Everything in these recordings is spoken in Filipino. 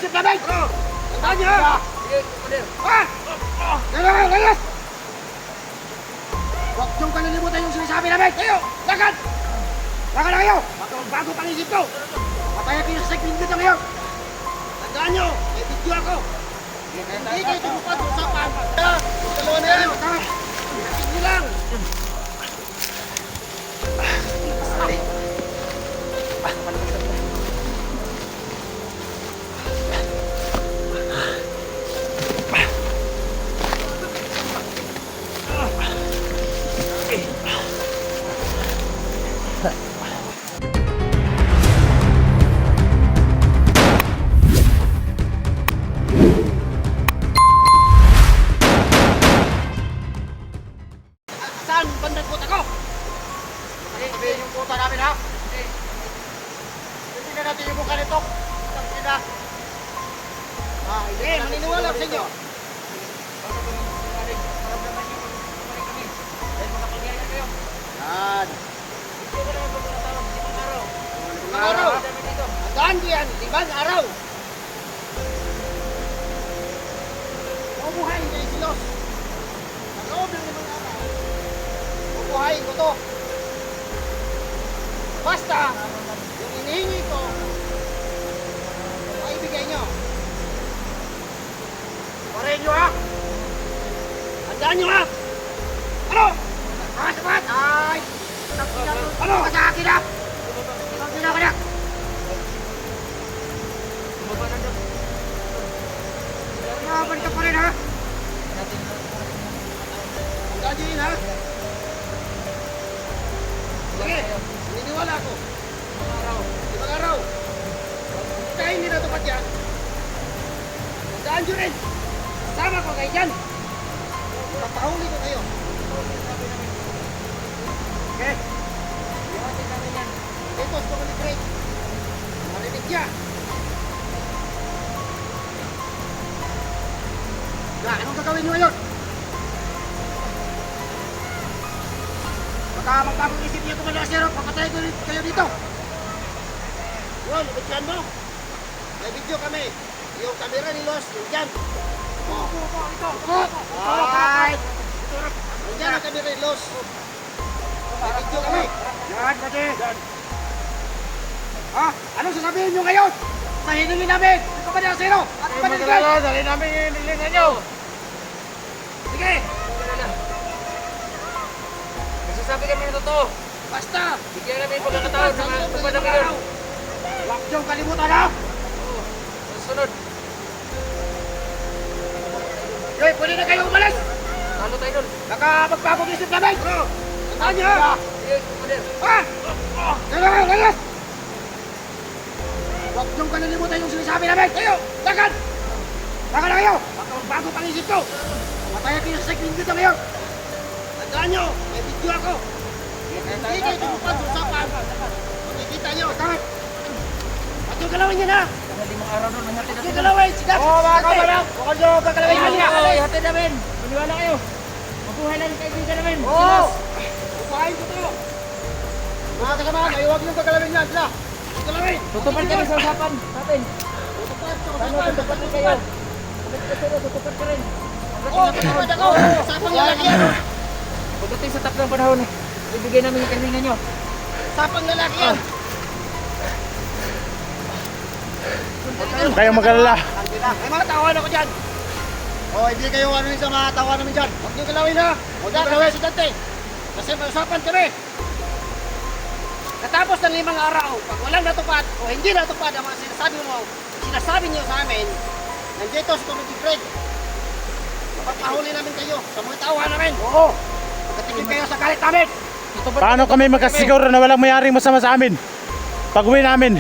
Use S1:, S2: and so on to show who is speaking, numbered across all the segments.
S1: Sip na, Beng! Tandaan niyo, ha?
S2: Sige, Commander.
S1: Ha? Layas! Huwag niyong kalilimutan yung sinasabi na, Beng! Kayo! Lakad! Lakad na kayo! Baka magbago pang isip ko! Pataya kayo sa segment dito ngayon! Tandaan niyo, may video ako! Hindi kayo tumupad sa usapan! Dalawa na yan! Isip niyo lang! Saan bandang kuta ko? Sabihin yung kuta namin, ha? Hindi na natin yung mukha nito. Hindi na. Hindi, maniniwala sa inyo. Yan. Limang araw. Andaan ko yan. 5 araw. Mabuhay kayo silos. Sa loob ng 5 araw. Mabuhayin ko to. Basta, yung hinihingi ko, maibigay nyo. Parehin nyo, ha? Handaan nyo, ha? Ano? Sapat! Ay! Ano? Sa akin, ha? Sa akin, ha? Bumabalik ka pa rin, ha? Handaan nyo yun, ha? Sige, naniniwala ako. 5 araw. Kaya hindi natupad yan. Tandaan nyo rin. Kasama ko kayo dyan. Papahuli ko kayo. Okay? Dito sa communigrate. Marinig niya. Anong gagawin nyo ngayon? Baka magpapang isip niyo Commander Acero, papatay ko kayo dito. Yun, ibigyan mo. May video kami. Yung camera ni Los, yung dyan. Alright. Yan ang camera ni Los. May video kami. Yan, pati. Ha? Anong sasabihin nyo ngayon? Sa hiningin namin, yung Commander Acero. At Commander Greg.
S2: Dali namin yung hilingan nyo.
S1: Sige.
S2: Sabi kami ng totoo.
S1: Basta.
S2: Bigyan namin yung pagkakataon sa mga tupad ngayon.
S1: Huwag niyong kalimutan, ha?
S2: Oo. Sunod.
S1: Okay, pwede na kayo umalis.
S2: Talo tayo nun.
S1: Baka magpapag isip namin. Tandaan niyo, ha?
S2: Sige, Commander.
S1: Ha? Layas! Huwag niyong kalilimutan yung sinasabi namin. Kayo, lakad! Lakad na kayo. Baka magbago pang isip ko. Pataya kayo sa segment dito ngayon. Tandaan nyo, may video ako. Hindi kayo tumupad sa usapan. Makikita nyo. At yung galawin yan, ha?
S2: 5 araw nun, hati
S1: At yung galawin, sigat.
S3: Oo, mga kamarang. Huwag nyo gagalawin nyo niya.
S2: hati namin. Maniwala kayo. Mabuhay lang yung kaibigan namin.
S1: Oo. Upahin ko to.
S3: Mga kasamahan, ay huwag nyo gagalawin yan sila.
S1: Yung galawin.
S2: Tutupad kami sa usapan natin.
S1: Tutupad sa
S2: Paano
S1: usapan.
S2: tutupad din kayo? Tutupad ka rin.
S1: Oo, tutupad ako. Usapang lalaki yan.
S2: Pagdating sa tatlong panahon, ibigay namin yung kahilingan nyo.
S1: Usapang lalaki yan.
S3: Huwag kayong mag-alala.
S1: May mga tawanan ako dyan.
S3: Oo, hindi kayo ano sa mga tawa namin dyan.
S1: Huwag nyo galawin, ha? Huwag nyo galawin, Presidente. Kasi may usapan kami. Natapos ng 5 araw, pag walang natupad o hindi natupad ang mga sinasabi nyo sa amin, nandito sa Community Grade. Mapapahuli namin kayo sa mga tawa namin. Oo. Pagkatingin kayo sa galit namin.
S3: Paano kami magkasiguro na walang mayaring masama sa amin? Pag-uwi namin.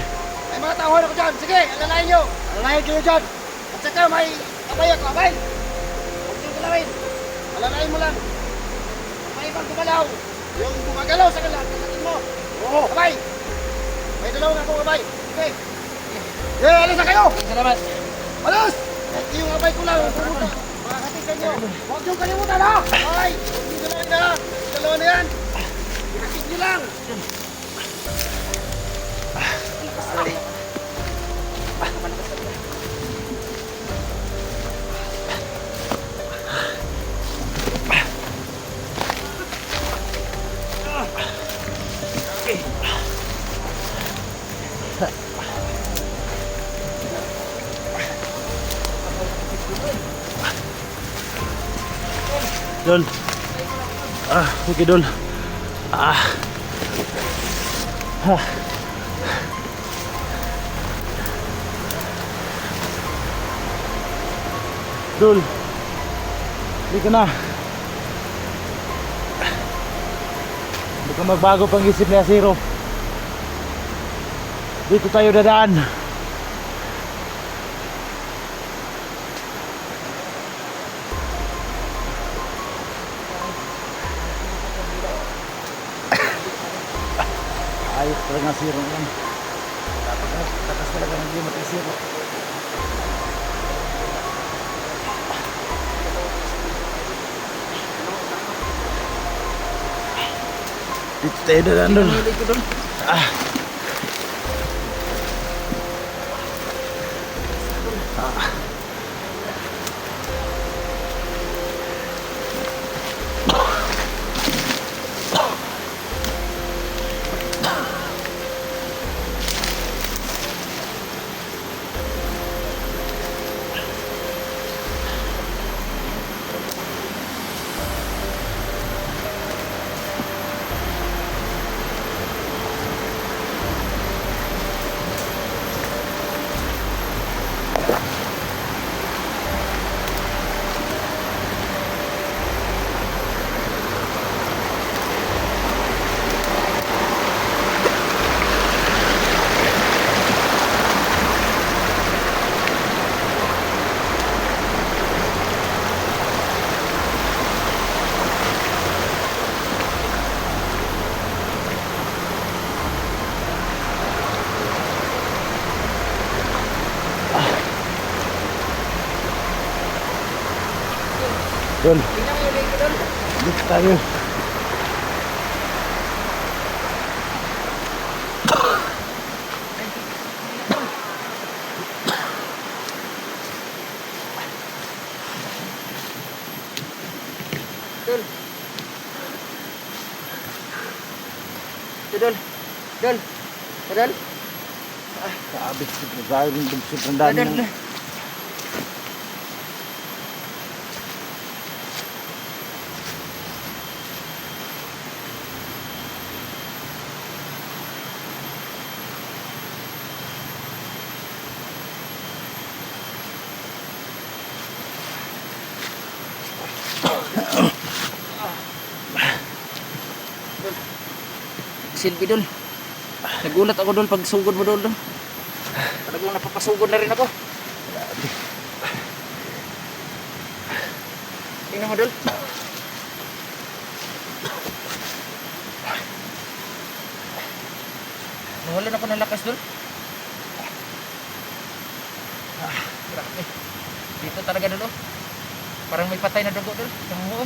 S1: May mga tawanan ako dyan. Sige, alalayan nyo. Alalayan kayo dyan. At saka may abay ako, abay. Huwag nyo galawin. Alalayan mo lang. May ibang gumalaw. Yung gumagalaw sa kalatin mo. Oo. Abay. May dalaw na akong abay. Okay. Yeah, alis na kayo.
S2: Salamat.
S1: Alis! Yung abay ko lang. Pumunta. Makakatid sa inyo. Huwag nyo kalimutan, ha? Ay! Huwag nyo galawin na. Dalawa na yan. Pinakit nyo lang.
S2: Dali.
S3: Dol. Okay, Dol. Dol. Hindi ka na. Baka magbago pang isip ni Asiro. Dito tayo dadaan. Ayos talaga Asiro yan. Tatas talaga ng limot ni Asiro. Dito tayo dadaan, Dol.
S2: Hindi ko doon.
S3: Dol,
S2: Tingnan mo yung leg ko doon.
S3: dito tayo.
S2: Dol. Dol. Dol. Dol.
S3: Sabi, grabe yung bugsod ng dami
S2: Dol.
S3: ng...
S2: Silbi Dol. Nagulat ako Dol pag sugod mo Dol. Talagang napapasugod na rin ako. Tingnan mo Dol. Nawalan ako ng lakas Dol. Grabe. Dito talaga Dol. Oh. Parang may patay na dugo Dol. Yung mo.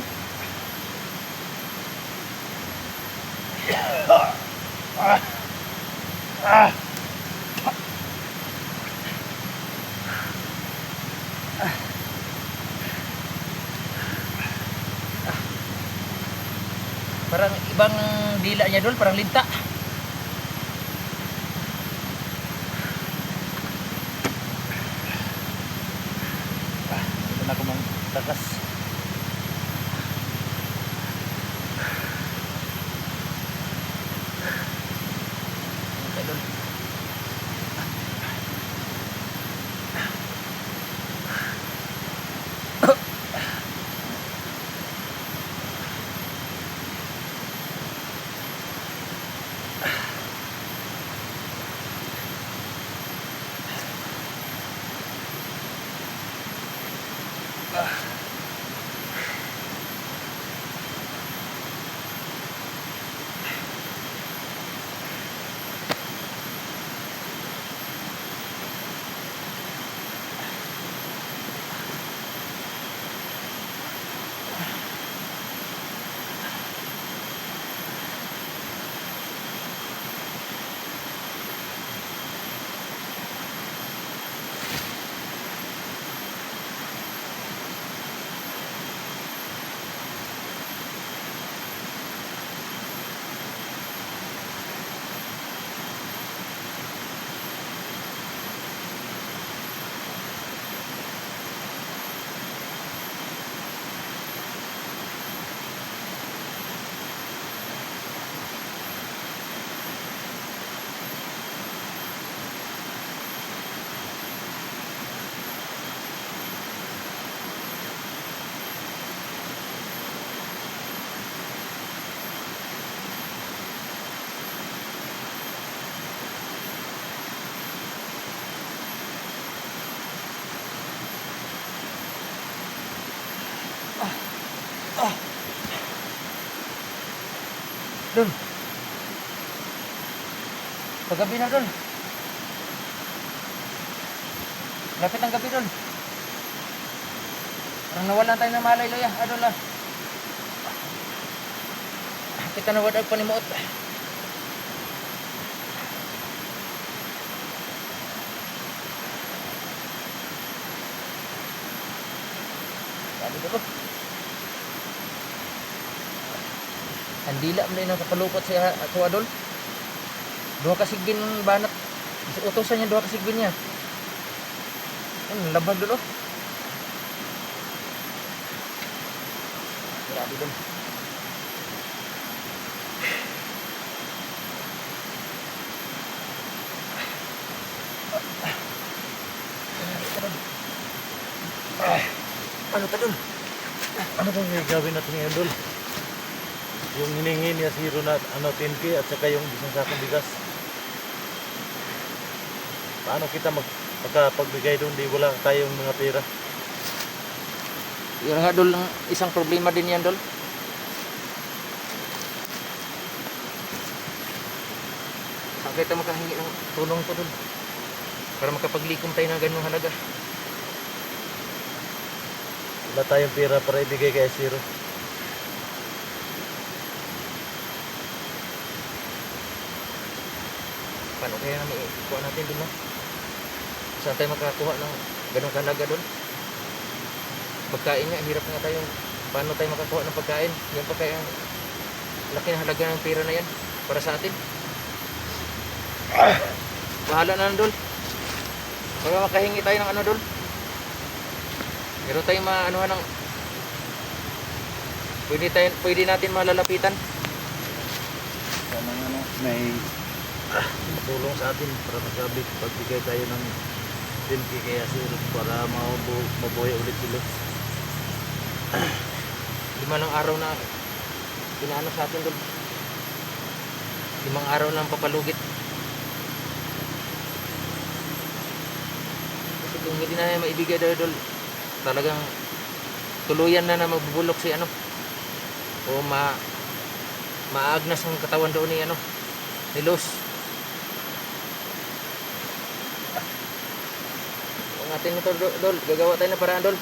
S2: Parang ibang dila niya Dol, parang linta.
S3: Ito na ako mang takas.
S2: Okay, Dol. Dol. Paggabi na, Dol. Lapit ang gabi, Dol. Parang nawalan tayo ng malay, Loya. Dol, ah. Kita na wadag panimuot. Sabi ko, ang dila mo na yung kapalupot sa ako, Adol. Duha ka sigbin ng banat. Utosan niya, duha ka sigbin niya. Labag, Dol, oh. Grabe, Dol. Ano ka, Dol?
S3: Ano bang gagawin natin ngayon, Dol? Yung hiningi niya si Ronald, 10K at saka yung isang sakong bigas. Paano kita magpagbigay doon? Di wala tayong mga pera.
S2: Yun nga, Dol, ang isang problema din yan, Dol. Saan kita makahingi ng tulong to, Dol? Para makapaglikom tayo ng ganung halaga.
S3: Wala tayong pera para ibigay kay Zero.
S2: Paano kaya namin ikuha natin doon, no? Saan tayo makakuha ng ganung kahalaga doon? Pagkain nga, hirap nga tayo. Paano tayo makakuha ng pagkain? Yan pa kaya laki na halaga ng pera na yan para sa atin. Bahala na lang, Dol. Para makahingi tayo ng ano, Dol. Pero tayo maanuhan ng pwede natin malalapitan.
S3: Sana may tulong sa atin para pagbigay tayo ng 10K kay Zero para mabuhay ulit sila.
S2: 5 lang araw na pinaano sa atin, Dol. 5 araw lang papalugit. Kasi kung hindi na maibigay, Dol, talagang tuluyan na mabubulok si ano o maagnas ang katawan doon ni ano ni Luz. Ang atin ito, Dol, gagawa tayo ng paraan, Dol.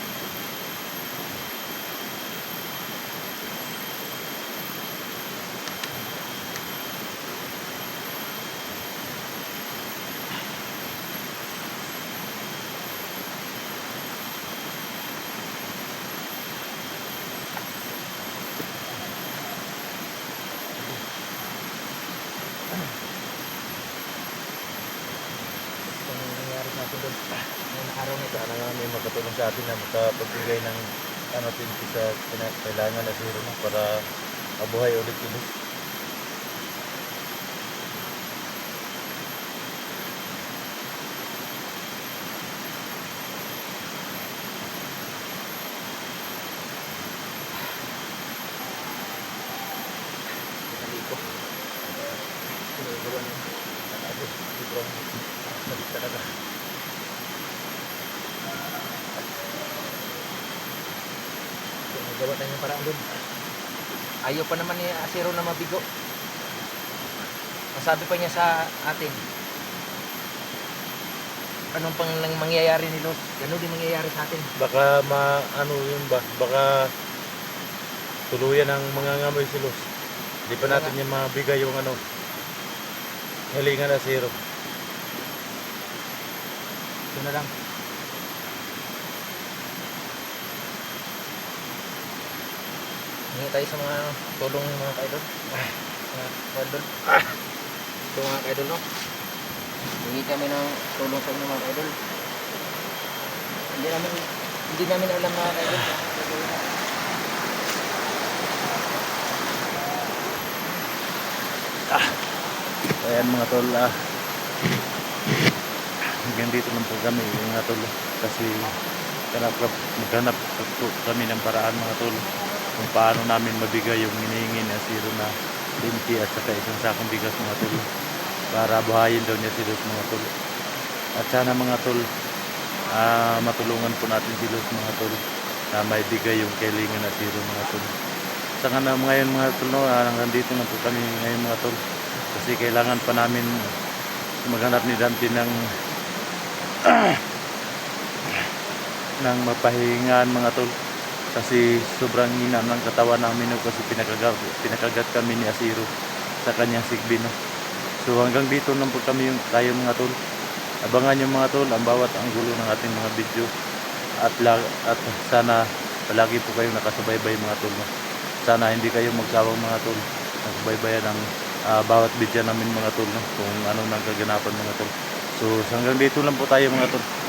S2: Kung nangyayari sa atin, Dol, ngayong araw nito,
S3: Sana nga may makatulong sa atin na makapagbigay ng 10K sa kailangan na Zero na para mabuhay ulit sila.
S2: Sali ko. Sinagawa na.
S3: Ano, sobrang sakit talaga.
S2: Sinagawa tayo ng paraan, Dol. Ayaw pa naman ni Zero na mabigo. Masabi pa niya sa atin, anong pang mangyayari ni Luz, ganun din mangyayari sa atin.
S3: Baka yun ba? Baka tuluyan ang mga ngamoy si Luz. Di pa natin yung mabigay yung hilingan na Zero.
S2: Ito na lang. Hingi tayo sa mga tulong ng mga kaidol. Mga kaidol. Ito mga kaidol, no? Hingi kami ng tulong sa inyo, mga kaidol. Hindi namin alam, mga kaidol.
S3: Ayan mga tol, hanggang dito lang po kami mga tol, kasi maghanap po kami ng paraan mga tol kung paano namin mabigay yung hinihingi na Zero na 20 at saka isang sakong bigas mga tol para buhayin daw niya si Luz mga tol. At sana mga tol, matulungan po natin si Luz mga tol na may bigay yung kailangan na Zero mga tol. sa ngayon mga tol, no, hanggang dito na po kami ngayon mga tol. Kasi kailangan pa namin maghanap ni Dante ng ng mapahingaan mga tol. Kasi sobrang hina ng katawan namin, no, kasi pinakagat kami ni Asiro sa kanyang sigbin, no. So hanggang dito lang po kami tayo mga tol. Abangan nyo mga tol ang bawat anggulo ng ating mga video. At sana palagi po kayong nakasubaybay mga tol, no. Sana hindi kayo magsawang mga tol. Nagsubaybayan ang bawat video namin mga tol, no, kung anong nang kaganapan mga tol. So hanggang dito lang po tayo mga tol.